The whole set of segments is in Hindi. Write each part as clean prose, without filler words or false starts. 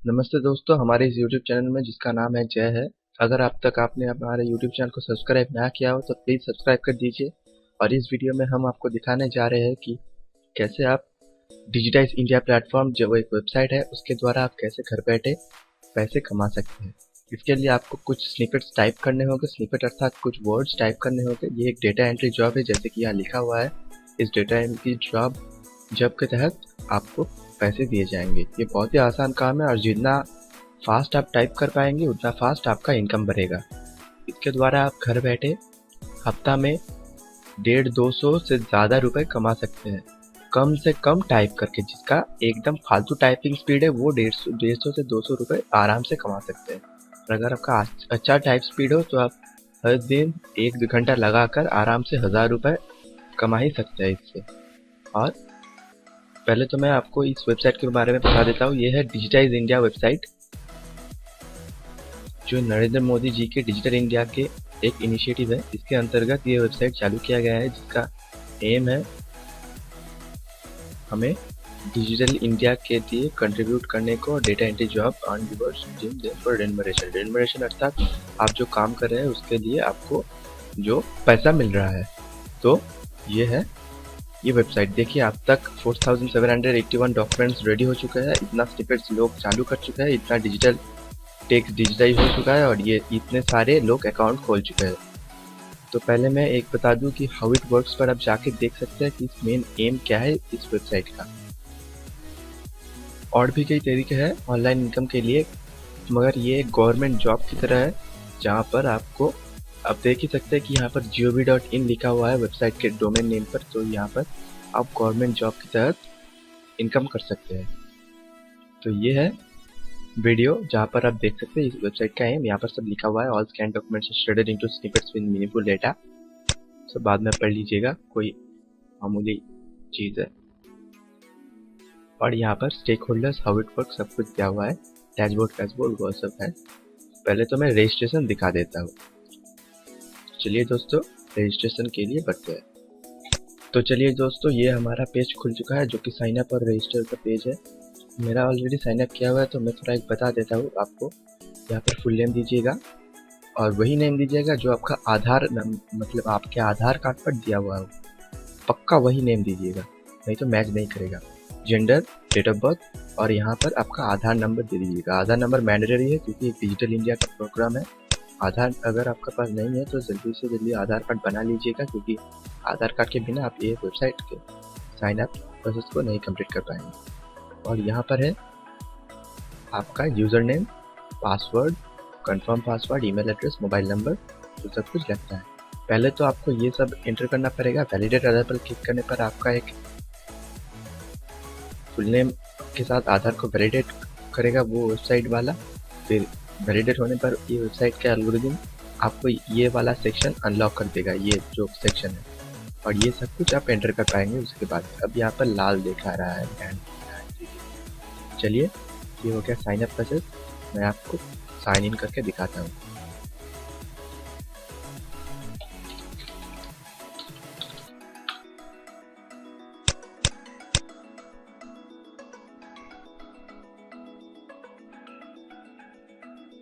नमस्ते दोस्तों, हमारे इस YouTube चैनल में जिसका नाम है जय है। अगर अब तक आपने हमारे YouTube चैनल को सब्सक्राइब ना किया हो तो प्लीज़ सब्सक्राइब कर दीजिए। और इस वीडियो में हम आपको दिखाने जा रहे हैं कि कैसे आप डिजिटाइज इंडिया प्लेटफॉर्म जो एक वेबसाइट है उसके द्वारा आप कैसे घर बैठे पैसे कमा सकते हैं। इसके लिए आपको कुछ स्निपेट्स टाइप करने होंगे। स्निपेट अर्थात कुछ वर्ड्स टाइप करने होंगे। ये एक डेटा एंट्री जॉब है, जैसे कि यहाँ लिखा हुआ है। इस डेटा एंट्री जॉब के तहत आपको पैसे दिए जाएंगे। ये बहुत ही आसान काम है और जितना फास्ट आप टाइप कर पाएंगे उतना फास्ट आपका इनकम बढ़ेगा। इसके द्वारा आप घर बैठे हफ्ता में 150-200 से ज़्यादा रुपए कमा सकते हैं, कम से कम टाइप करके। जिसका एकदम फालतू टाइपिंग स्पीड है वो 150 से 200 रुपए आराम से कमा सकते हैं। और अगर आपका अच्छा टाइप स्पीड हो तो आप हर दिन 1-2 घंटा लगाकर आराम से 1000 रुपए कमा ही सकते हैं इससे। और पहले तो मैं आपको इस वेबसाइट के बारे में बता देता हूँ। ये है डिजिटाइज इंडिया वेबसाइट, जो नरेंद्र मोदी जी के डिजिटल इंडिया के एक इनिशिएटिव है। इसके अंतर्गत ये वेबसाइट चालू किया गया है, जिसका एम है हमें डिजिटल इंडिया के लिए कंट्रीब्यूट करने को। Data entry job on reverse for remuneration. Remuneration अर्थात आप जो काम कर रहे हैं उसके लिए आपको जो पैसा मिल रहा है। तो ये है ये वेबसाइट। देखिए, अब तक 4781 डॉक्यूमेंट्स रेडी हो चुके हैं। इतना स्निपेट्स लोग चालू कर चुके हैं, इतना डिजिटल टेक्स्ट डिजिटाइज हो चुका है और ये इतने सारे लोग अकाउंट खोल चुके हैं। तो पहले मैं एक बता दूं कि हाउ इट वर्क्स पर आप जाके देख सकते हैं कि मेन एम क्या है इस वेबसाइट का। और भी कई तरीके हैं ऑनलाइन इनकम के लिए, मगर ये एक गवर्नमेंट जॉब की तरह है, जहाँ पर आपको आप देख ही सकते हैं कि यहाँ पर gov.in लिखा हुआ है वेबसाइट के डोमेन नेम पर। तो यहाँ पर आप गवर्नमेंट जॉब की तहत इनकम कर सकते हैं। तो ये है वीडियो जहाँ पर आप देख सकते हैं इस वेबसाइट का एम। यहाँ पर सब लिखा हुआ है। All scan documents shaded into snippets with meaningful data. सब बाद में पढ़ लीजिएगा, कोई मामूली चीज़ है। और यहाँ पर stake holders, how it work, सब कुछ दिया हुआ है। डैशबोर्ड वो सब है। पहले तो मैं रजिस्ट्रेशन दिखा देता हूँ। चलिए दोस्तों, रजिस्ट्रेशन के लिए बढ़ते हैं। तो चलिए दोस्तों, ये हमारा पेज खुल चुका है, जो कि साइन अप और रजिस्टर का पेज है। मेरा ऑलरेडी साइन अप किया हुआ है, तो मैं थोड़ा एक बता देता हूँ आपको। यहाँ पर फुल नेम दीजिएगा और वही नेम दीजिएगा जो आपका मतलब आपके आधार कार्ड पर दिया हुआ हो। पक्का वही नेम दीजिएगा, नहीं तो मैच नहीं करेगा। जेंडर, डेट ऑफ बर्थ और यहाँ पर आपका आधार नंबर दे दीजिएगा। आधार नंबर मैंडेटरी है क्योंकि एक डिजिटल इंडिया का प्रोग्राम है। आधार अगर आपका पास नहीं है तो जल्दी से जल्दी आधार कार्ड बना लीजिएगा, क्योंकि आधार कार्ड के बिना आप ये वेबसाइट के साइन अप प्रोसेस को नहीं कंप्लीट कर पाएंगे। और यहाँ पर है आपका user name, password, confirm password, email address, mobile number, तो सब कुछ लगता है। पहले तो आपको ये सब एंटर करना पड़ेगा। वैलिडेट आधार पर क्लिक करने पर आपका एक फुल नेम के साथ आधार को वैलिडेट करेगा वो वेबसाइट वाला। फिर वैलिडेट होने पर ये वेबसाइट का एल्गोरिथम आपको ये वाला सेक्शन अनलॉक कर देगा, ये जो सेक्शन है। और ये सब कुछ आप एंटर कर पाएंगे उसके बाद। अब यहाँ पर लाल दिखा रहा है। चलिए, ये हो गया साइन अप प्रोसेस। मैं आपको साइन इन करके दिखाता हूँ।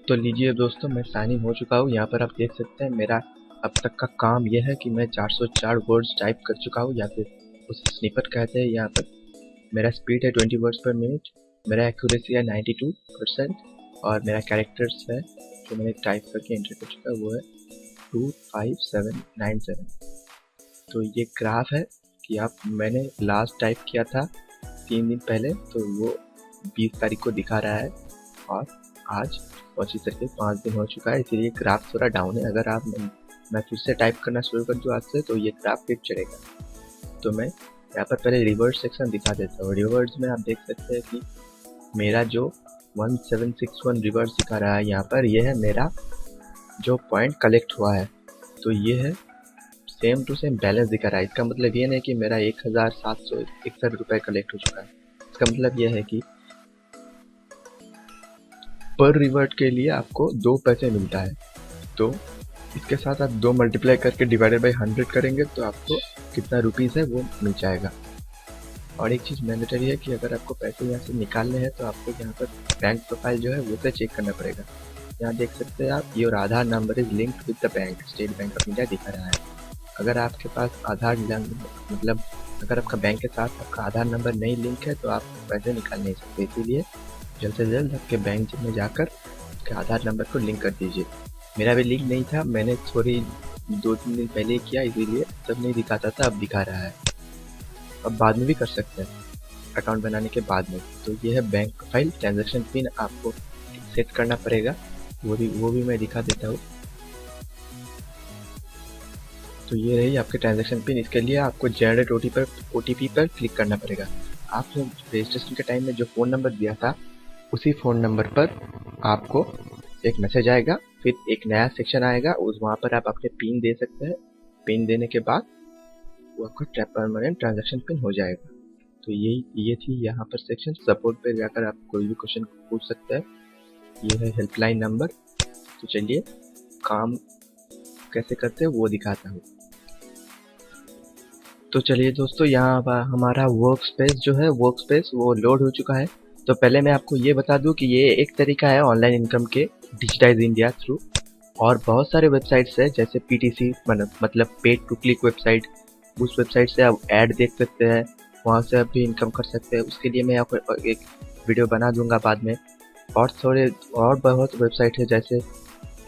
तो लीजिए दोस्तों, मैं साइन इन हो चुका हूँ। यहाँ पर आप देख सकते हैं मेरा अब तक का काम यह है कि मैं 404 वर्ड्स टाइप कर चुका हूँ, या फिर उस स्निपेट कहते हैं। यहाँ पर मेरा स्पीड है 20 वर्ड्स पर मिनट, मेरा एक्यूरेसी है 92% और मेरा कैरेक्टर्स है जो मैंने टाइप करके एंटर कर चुका है वो है 25797। तो ये ग्राफ है कि मैंने लास्ट टाइप किया था 3 दिन पहले, तो वो 20 तारीख को दिखा रहा है और आज 25 तारीख 5 दिन हो चुका है, इसलिए ग्राफ थोड़ा डाउन है। अगर मैं फिर से टाइप करना शुरू कर दूँ आज से तो ये ग्राफ फिर चढ़ेगा। तो मैं यहाँ पर पहले रिवर्स सेक्शन दिखा देता हूँ। रिवर्स में आप देख सकते हैं कि मेरा जो 1761 रिवर्स दिखा रहा है यहाँ पर, यह है मेरा जो पॉइंट कलेक्ट हुआ है। तो ये है सेम टू सेम बैलेंस दिखा रहा है। इसका मतलब ये नहीं कि मेरा 1761 रुपये कलेक्ट हो चुका है। इसका मतलब यह है कि पर रिवर्ट के लिए आपको 2 पैसे मिलता है। तो इसके साथ आप 2 मल्टीप्लाई करके डिवाइडेड बाई 100 करेंगे तो आपको कितना रुपीस है वो मिल जाएगा। और एक चीज़ मैंडेटरी है कि अगर आपको पैसे यहाँ से निकालने हैं तो आपको यहाँ पर बैंक प्रोफाइल जो है वो से चेक करना पड़ेगा। यहाँ देख सकते हैं आप, your Aadhaar number is linked with the bank, state bank of India दिखा रहा है। अगर आपके पास आधार मतलब अगर आपका बैंक के साथ आपका आधार नंबर नहीं लिंक है तो आप पैसे निकाल नहीं सकते। इसीलिए जल्द से जल्द आपके बैंक में जाकर आपके आधार नंबर को लिंक कर दीजिए। मेरा भी लिंक नहीं था, मैंने थोड़ी 2-3 दिन पहले ही किया, इसीलिए तब नहीं दिखाता था, अब दिखा रहा है। अब बाद में भी कर सकते हैं अकाउंट बनाने के बाद में। तो ये है बैंक प्रोफाइल, ट्रांजैक्शन पिन आपको सेट करना पड़ेगा, वो भी मैं दिखा देता हूँ। तो ये रही आपके ट्रांजैक्शन पिन। इसके लिए आपको जनरेट ओटीपी पर क्लिक करना पड़ेगा। आपने रजिस्ट्रेशन के टाइम में जो फ़ोन नंबर दिया था उसी फ़ोन नंबर पर आपको एक मैसेज आएगा, फिर एक नया सेक्शन आएगा, वहाँ पर आप अपने पिन दे सकते हैं। पिन देने के बाद वो आपका परमानेंट ट्रांजैक्शन पिन हो जाएगा। तो ये थी यहाँ पर सेक्शन। सपोर्ट पे जाकर आप कोई भी क्वेश्चन पूछ सकते हैं। ये है हेल्पलाइन नंबर। तो चलिए काम कैसे करते हैं वो दिखाता हूँ। तो चलिए दोस्तों, यहाँ हमारा वर्क स्पेस जो है वो लोड हो चुका है। तो पहले मैं आपको ये बता दूं कि ये एक तरीका है ऑनलाइन इनकम के डिजिटाइज इंडिया थ्रू। और बहुत सारे वेबसाइट्स है जैसे पीटीसी मतलब पेड टू क्लिक वेबसाइट, उस वेबसाइट से आप ऐड देख सकते हैं, वहाँ से आप भी इनकम कर सकते हैं। उसके लिए मैं आपको एक वीडियो बना दूंगा बाद में। और बहुत वेबसाइट है, जैसे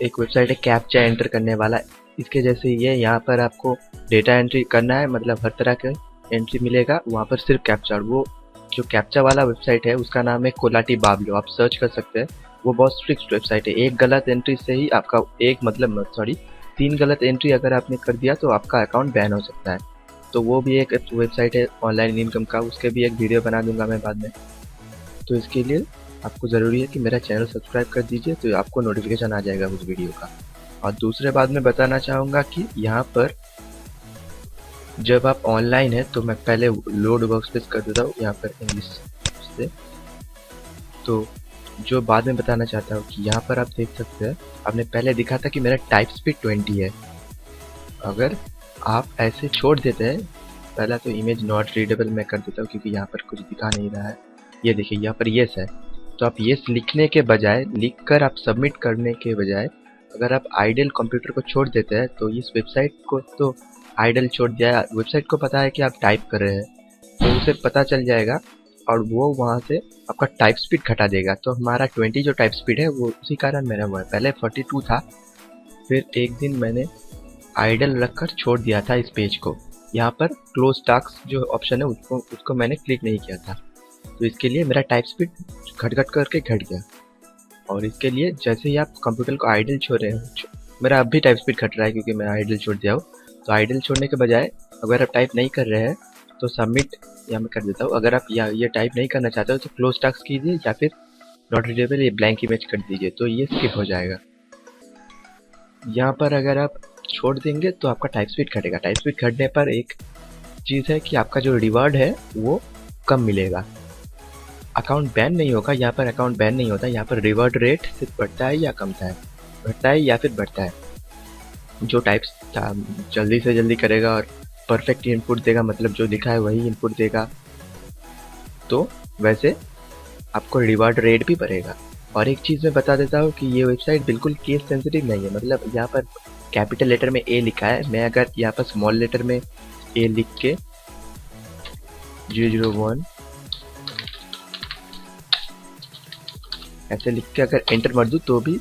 एक वेबसाइट है कैप्चा एंटर करने वाला, इसके जैसे ये यहाँ पर आपको डेटा एंट्री करना है, मतलब हर तरह के एंट्री मिलेगा वहाँ पर, सिर्फ कैप्चा। और वो जो कैप्चा वाला वेबसाइट है उसका नाम है कोलाटी बाबलो, आप सर्च कर सकते हैं। वो बहुत स्ट्रिक्ट वेबसाइट है, एक गलत एंट्री से ही आपका 3 गलत एंट्री अगर आपने कर दिया तो आपका अकाउंट बैन हो सकता है। तो वो भी एक वेबसाइट है ऑनलाइन इनकम का, उसके भी एक वीडियो बना दूंगा मैं बाद में। तो इसके लिए आपको ज़रूरी है कि मेरा चैनल सब्सक्राइब कर दीजिए, तो आपको नोटिफिकेशन आ जाएगा उस वीडियो का। और दूसरे बात मैं बताना चाहूँगा कि यहाँ पर जब आप ऑनलाइन है, तो मैं पहले लोड वर्कस्पेस कर देता हूँ यहाँ पर इंग्लिश से। तो जो बाद में बताना चाहता हूँ कि यहाँ पर आप देख सकते हैं, आपने पहले दिखा था कि मेरा टाइप स्पीड 20 है। अगर आप ऐसे छोड़ देते हैं, पहला तो इमेज नॉट रीडेबल मैं कर देता हूँ क्योंकि यहाँ पर कुछ दिखा नहीं रहा है। ये देखिए यहाँ पर येस है, तो आप येस लिखने के बजाय, लिखकर आप सबमिट करने के बजाय अगर आप आइडल कंप्यूटर को छोड़ देते हैं, तो इस वेबसाइट को तो आइडल छोड़ दिया, वेबसाइट को पता है कि आप टाइप कर रहे हैं, तो उसे पता चल जाएगा और वो वहाँ से आपका टाइप स्पीड घटा देगा। तो हमारा 20 जो टाइप स्पीड है वो उसी कारण मेरा हुआ है। पहले 42 था, फिर एक दिन मैंने आइडल रखकर छोड़ दिया था इस पेज को। यहाँ पर क्लोज टास्क जो ऑप्शन है उसको मैंने क्लिक नहीं किया था, तो इसके लिए मेरा टाइप स्पीड घट करके घट गया। और इसके लिए जैसे ही आप कंप्यूटर को आइडल छोड़ रहे हैं, मेरा अब भी टाइप स्पीड घट रहा है क्योंकि मैं आइडल छोड़ दिया हूँ। तो आइडल छोड़ने के बजाय अगर आप टाइप नहीं कर रहे हैं तो सबमिट यहाँ मैं कर देता हूँ। अगर आप ये टाइप नहीं करना चाहते हो तो क्लोज टास्क कीजिए या फिर नॉट रीडेबल ये ब्लैंक इमेज कर दीजिए, तो ये स्किप हो जाएगा। यहाँ पर अगर आप छोड़ देंगे तो आपका टाइप स्पीड घटेगा। टाइप स्पीड घटने पर एक चीज़ है कि आपका जो रिवार्ड है वो कम मिलेगा। अकाउंट बैन नहीं होगा, यहाँ पर अकाउंट बैन नहीं होता, यहाँ पर रिवार्ड रेट सिर्फ बढ़ता है या कमता है, घटता है या फिर बढ़ता है। जो टाइप्स जल्दी से जल्दी करेगा और परफेक्ट इनपुट देगा, मतलब जो लिखा है वही इनपुट देगा, तो वैसे आपको रिवार्ड रेट भी बढ़ेगा। और एक चीज़ मैं बता देता हूँ कि ये वेबसाइट बिल्कुल केस सेंसिटिव नहीं है, मतलब यहाँ पर कैपिटल लेटर में ए लिखा है, मैं अगर यहाँ पर स्मॉल लेटर में ए लिख के 001 ऐसे लिख के अगर एंटर मार दूँ तो भी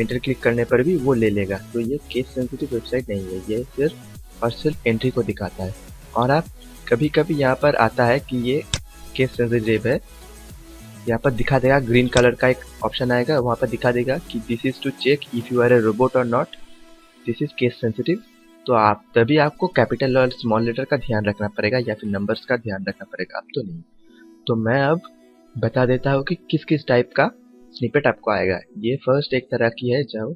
एंटर क्लिक करने पर भी वो ले लेगा। तो ये केस सेंसिटिव वेबसाइट नहीं है, ये सिर्फ और सिर्फ एंट्री को दिखाता है। और आप कभी कभी यहाँ पर आता है कि ये केस सेंसिटिव है, यहाँ पर दिखा देगा, ग्रीन कलर का एक ऑप्शन आएगा, वहाँ पर दिखा देगा कि this is to check if you are a robot और not, this is case sensitive. तो आप तभी आपको कैपिटल और स्मॉल लेटर का ध्यान रखना पड़ेगा या फिर नंबर्स का ध्यान रखना पड़ेगा, अब तो नहीं। तो मैं अब बता देता हूँ कि किस किस टाइप का स्निपेट आपको आएगा। ये फर्स्ट एक तरह की है, जो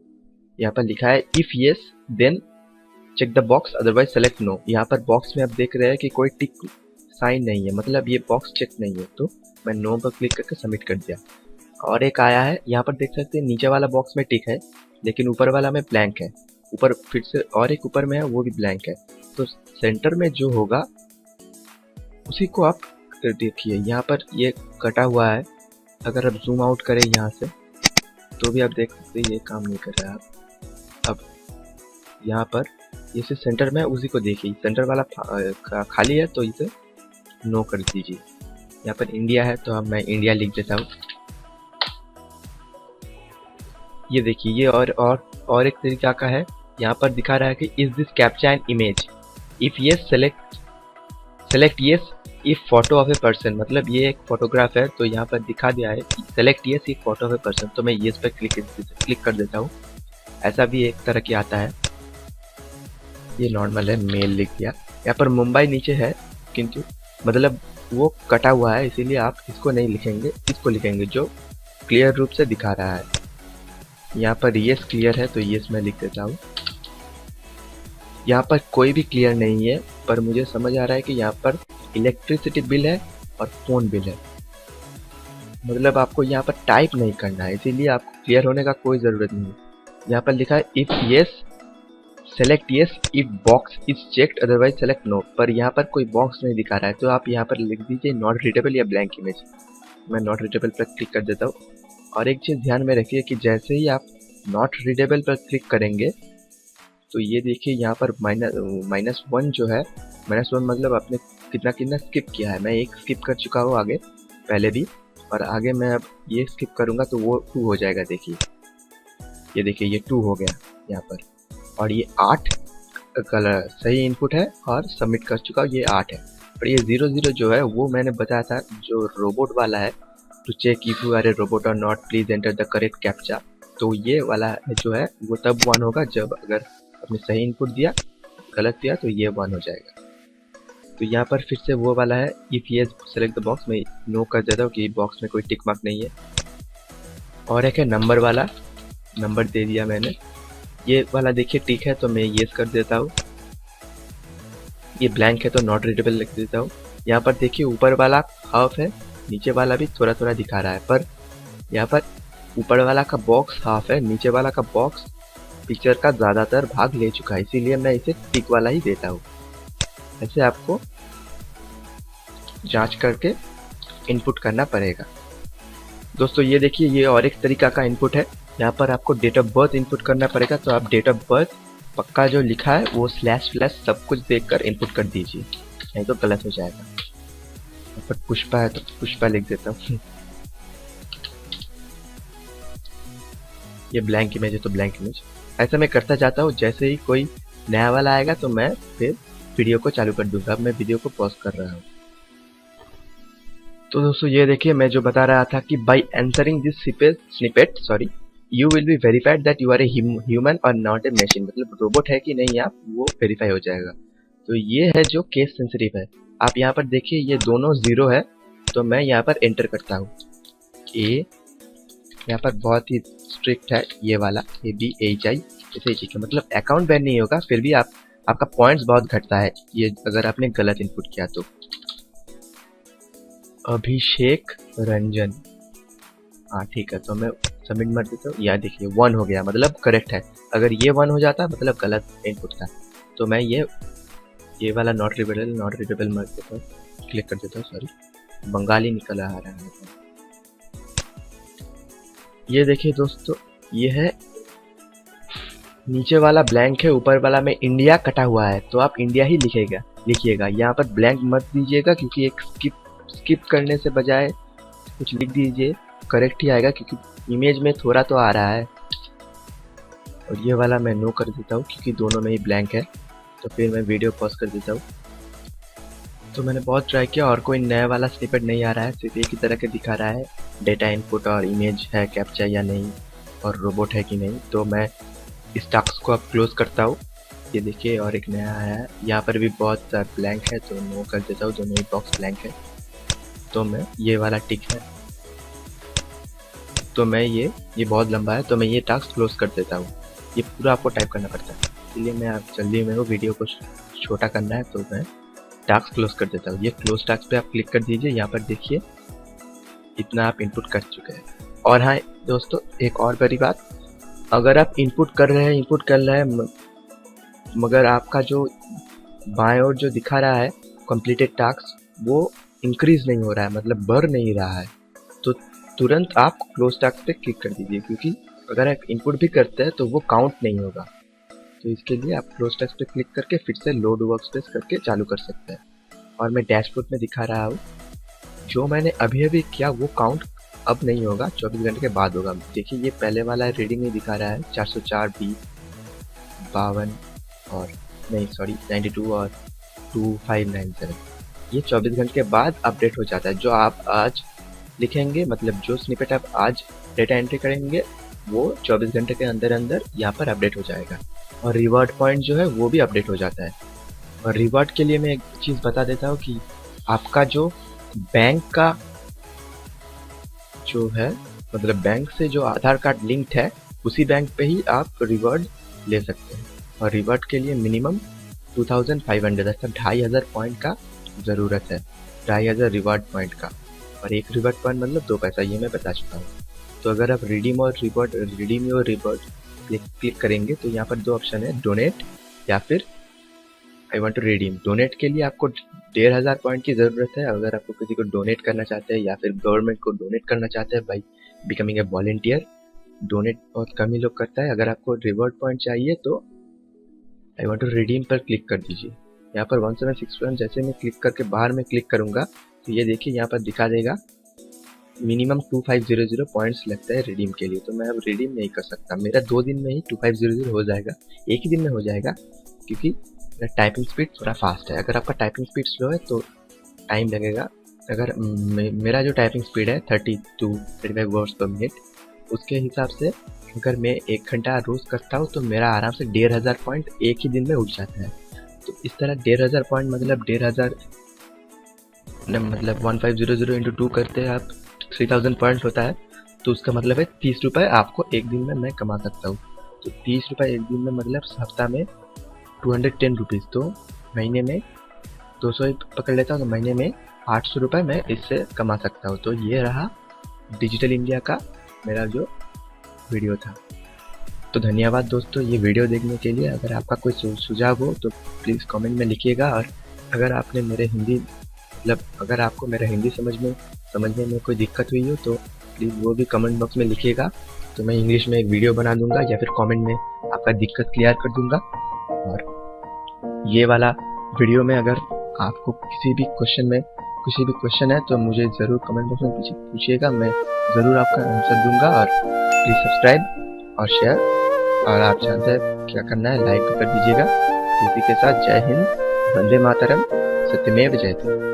यहाँ पर लिखा है if yes then check the box otherwise select no. यहाँ पर बॉक्स में आप देख रहे हैं कि कोई टिक साइन नहीं है, मतलब ये बॉक्स चेक नहीं है, तो मैं नो पर क्लिक करके सबमिट कर दिया। और एक आया है, यहाँ पर देख सकते हैं नीचे वाला बॉक्स में टिक है लेकिन ऊपर वाला में ब्लैंक है, ऊपर फिर से और एक ऊपर में है वो भी ब्लैंक है। तो सेंटर में जो होगा उसी को आप देखिए यहाँ पर ये कटा हुआ है। अगर आप जूम आउट करें यहाँ से तो भी आप देख सकते हैं ये काम नहीं कर रहा है। अब यहाँ पर इसे सेंटर में उसी को देखिए, सेंटर वाला खाली है तो इसे नो कर दीजिए। यहाँ पर इंडिया है तो अब मैं इंडिया लिख देता हूँ। ये देखिए ये और एक तरीका का है। यहाँ पर दिखा रहा है कि is this captcha an image, if yes select yes, if photo of a person, मतलब ये एक फोटोग्राफ है तो यहाँ पर दिखा दिया है select yes if photo of a person, तो मैं यस पर क्लिक कर देता हूँ। ऐसा भी एक तरह की आता है। ये नॉर्मल है, मेल लिख दिया। यहाँ पर मुंबई नीचे है किंतु मतलब वो कटा हुआ है, इसीलिए आप इसको नहीं लिखेंगे, इसको लिखेंगे जो क्लियर रूप से दिखा रहा है। यहाँ पर यस क्लियर है तो यस मैं लिख देता हूँ। यहाँ पर कोई भी क्लियर नहीं है, पर मुझे समझ आ रहा है कि यहाँ पर इलेक्ट्रिसिटी बिल है और फोन बिल है, मतलब आपको यहाँ पर टाइप नहीं करना है, इसीलिए आपको क्लियर होने का कोई ज़रूरत नहीं है। यहाँ पर लिखा है if yes select yes, if box is checked otherwise select no, पर यहाँ पर कोई बॉक्स नहीं दिखा रहा है तो आप यहाँ पर लिख दीजिए नॉट रीडेबल या ब्लैंक इमेज। मैं नॉट रीडेबल पर क्लिक कर देता हूँ। और एक चीज़ ध्यान में रखिए कि जैसे ही आप नॉट रीडेबल पर क्लिक करेंगे तो ये देखिए यहाँ पर -1 जो है, -1 मतलब आपने कितना स्किप किया है। मैं एक स्किप कर चुका हूँ आगे पहले भी, और आगे मैं अब ये स्किप करूँगा तो वो 2 हो जाएगा। देखिए ये देखिए ये 2 हो गया यहाँ पर, और ये 8 कलर सही इनपुट है और सबमिट कर चुका हूँ, ये 8 है। और ये 00 जो है वो मैंने बताया था जो रोबोट वाला है, to check if you are a robot और not please enter the correct captcha, तो ये वाला जो है वो तब 1 होगा जब अगर आपने सही इनपुट दिया, गलत दिया तो ये 1 हो जाएगा। तो यहाँ पर फिर से वो वाला है if yes select the box, में नो कर देता हूँ कि बॉक्स में कोई टिक मार्क नहीं है। और एक है नंबर वाला, नंबर दे दिया मैंने, ये वाला देखिए टिक है तो मैं यस कर देता हूँ। ये ब्लैंक है तो नॉट रीडेबल लिख देता हूँ। यहाँ पर देखिए ऊपर वाला हाफ है, नीचे वाला भी थोड़ा थोड़ा दिखा रहा है, पर यहाँ पर ऊपर वाला का बॉक्स हाफ है, नीचे वाला का बॉक्स पिक्चर का ज़्यादातर भाग ले चुका है, इसीलिए मैं इसे टिक वाला ही देता हूँ। ऐसे आपको जांच करके इनपुट करना पड़ेगा। दोस्तों ये देखिए ये और एक तरीका का इनपुट है। यहाँ पर आपको डेट ऑफ बर्थ इनपुट करना पड़ेगा, तो आप डेट ऑफ बर्थ पक्का जो लिखा है वो / सब कुछ देखकर इनपुट कर दीजिए, नहीं तो गलत हो जाएगा। यहाँ पर पुष्पा है तो पुष्पा लिख देता हूँ। ये ब्लैंक इमेज है तो ब्लैंक इमेज। ऐसा मैं करता जाता हूँ, जैसे ही कोई नया वाला आएगा तो मैं फिर वीडियो को चालू कर दूंगा। अब मैं वीडियो को पॉज कर रहा हूँ। तो दोस्तों ये देखिए मैं जो बता रहा था कि by answering this snippet you will be verified that you are a human और नॉट ए मशीन, मतलब रोबोट है कि नहीं आप वो वेरीफाई हो जाएगा। तो ये है जो केस सेंसिटिव है। आप यहाँ पर देखिए ये दोनों 0 है, तो मैं यहाँ पर एंटर करता हूँ। यहाँ पर बहुत ही स्ट्रिक्ट है ये वाला ABHI, ऐसे ही ठीक है, मतलब अकाउंट बैन नहीं होगा, फिर भी आपका पॉइंट्स बहुत घटता है ये अगर आपने गलत इनपुट किया तो। अभिषेक रंजन, हाँ ठीक है, तो मैं सबमिट मार देता हूँ। यहाँ देखिए 1 हो गया, मतलब करेक्ट है। अगर ये 1 हो जाता मतलब गलत इनपुट था, तो मैं ये वाला नॉट रीडेबल मार देता हूँ, क्लिक कर देता हूँ। सॉरी बंगाली निकल आ रहा है। ये देखिए दोस्तों ये है, नीचे वाला ब्लैंक है, ऊपर वाला में इंडिया कटा हुआ है, तो आप इंडिया ही लिखिएगा। यहाँ पर ब्लैंक मत दीजिएगा, क्योंकि एक स्किप करने से बजाय कुछ लिख दीजिए, करेक्ट ही आएगा, क्योंकि इमेज में थोड़ा तो आ रहा है। और ये वाला मैं नो कर देता हूँ क्योंकि दोनों में ही ब्लैंक है। तो फिर मैं वीडियो पॉज कर देता हूँ। तो मैंने बहुत ट्राई किया और कोई नया वाला स्निपेट नहीं आ रहा है, सिर्फ एक ही तरह के दिखा रहा है डेटा इनपुट और इमेज है कैप्चा या नहीं और रोबोट है कि नहीं। तो मैं इस टास्क को अब क्लोज करता हूँ। ये देखिए और एक नया आया है, यहाँ पर भी बहुत ब्लैंक है, तो नो कर देता हूँ, दोनों ही बॉक्स ब्लैंक है। तो मैं ये वाला टिक है, तो मैं ये बहुत लंबा है, तो मैं ये टास्क क्लोज कर देता हूँ। ये पूरा आपको टाइप करना पड़ता है, इसलिए मैं आप जल्दी मेरे को वीडियो को छोटा करना है, तो मैं टास्क क्लोज कर देता हूँ। ये क्लोज टास्क पे आप क्लिक कर दीजिए। यहाँ पर देखिए इतना आप इनपुट कर चुके हैं। और हाँ दोस्तों एक और बड़ी बात, अगर आप इनपुट कर रहे हैं मगर आपका जो बाएं ओर जो दिखा रहा है कंप्लीटेड टास्क, वो इंक्रीज नहीं हो रहा है, मतलब बढ़ नहीं रहा है, तो तुरंत आप क्लोज टास्क पे क्लिक कर दीजिए, क्योंकि अगर आप इनपुट भी करते हैं तो वो काउंट नहीं होगा। तो इसके लिए आप क्लोज टास्क पे क्लिक करके फिर से लोड वर्कस्पेस करके चालू कर सकते हैं। और मैं डैशबोर्ड में दिखा रहा हूँ, जो मैंने अभी अभी किया वो काउंट अब नहीं होगा, 24 घंटे के बाद होगा। देखिए ये पहले वाला रीडिंग नहीं दिखा रहा है, 404, 20, 52 और नहीं सॉरी 92 और 2597, ये 24 घंटे के बाद अपडेट हो जाता है। जो आप आज लिखेंगे, मतलब जो स्निपेट आप आज डेटा एंट्री करेंगे, वो 24 घंटे के अंदर अंदर यहाँ पर अपडेट हो जाएगा। और रिवॉर्ड पॉइंट जो है वो भी अपडेट हो जाता है। और रिवॉर्ड के लिए मैं एक चीज़ बता देता हूँ कि आपका जो बैंक का जो है, मतलब बैंक से जो आधार कार्ड लिंक्ड है, उसी बैंक पे ही आप रिवॉर्ड ले सकते हैं। और रिवॉर्ड के लिए मिनिमम 2500 अर्थात 2500 पॉइंट का ज़रूरत है, 2500 रिवॉर्ड पॉइंट का। और एक रिवॉर्ड पॉइंट मतलब 2 पैसा, ये मैं बता चुका हूँ। तो अगर आप रिडीम और रिवॉर्ड क्लिक करेंगे तो यहाँ पर 2 ऑप्शन है, डोनेट या फिर I want to redeem. Donate के लिए आपको 1500 पॉइंट की ज़रूरत है, अगर आपको किसी को डोनेट करना चाहते हैं या फिर गवर्नमेंट को डोनेट करना चाहते हैं by becoming a volunteer. Donate बहुत कम ही लोग करता है। अगर आपको रिवॉर्ड पॉइंट चाहिए तो आई वांट टू रिडीम पर क्लिक कर दीजिए। यहाँ पर 1761 जैसे मैं क्लिक करके बाहर में क्लिक करूँगा तो ये देखिए यहाँ पर दिखा देगा मिनिमम 2500 पॉइंट्स लगता है रिडीम के लिए। तो मैं अब रिडीम नहीं कर सकता, मेरा 2 दिन में ही 2500 हो जाएगा, एक ही दिन में हो जाएगा, क्योंकि मेरा टाइपिंग स्पीड थोड़ा फास्ट है। अगर आपका टाइपिंग स्पीड स्लो है तो टाइम लगेगा। अगर मेरा जो टाइपिंग स्पीड है 32-35 वर्ड्स पर मिनट, उसके हिसाब से अगर मैं 1 घंटा रोज़ करता हूँ तो मेरा आराम से 1500 पॉइंट एक ही दिन में उठ जाता है। तो इस तरह 1500 पॉइंट मतलब 1500 मतलब 1500 इंटू 2 करते हैं आप 3000 पॉइंट्स होता है। तो उसका मतलब है 30 रुपये आपको एक दिन में मैं कमा सकता हूँ। तो 30 रुपये एक दिन में मतलब हफ्ता में 210 रुपीज़, तो महीने में 200 ही पकड़ लेता हूँ, तो महीने में 800 रुपये मैं इससे कमा सकता हूँ। तो ये रहा डिजिटल इंडिया का मेरा जो वीडियो था। तो धन्यवाद दोस्तों ये वीडियो देखने के लिए। अगर आपका कोई सुझाव हो तो प्लीज़ कमेंट में लिखिएगा। और अगर आपने मेरे हिंदी मतलब अगर आपको मेरा हिंदी समझने में कोई दिक्कत हुई हो तो प्लीज़ वो भी कमेंट बॉक्स में लिखिएगा, तो मैं इंग्लिश में एक वीडियो बना दूंगा या फिर कमेंट में आपका दिक्कत क्लियर कर दूंगा। और ये वाला वीडियो में अगर आपको किसी भी क्वेश्चन है तो मुझे ज़रूर कमेंट बॉक्स में पूछिएगा, मैं ज़रूर आपका आंसर दूंगा। और प्लीज़ सब्सक्राइब और शेयर, और आप जानते हैं क्या करना है, लाइक कर दीजिएगा। इसी के साथ जय हिंद, वंदे मातरम, सत्यमेव जयते।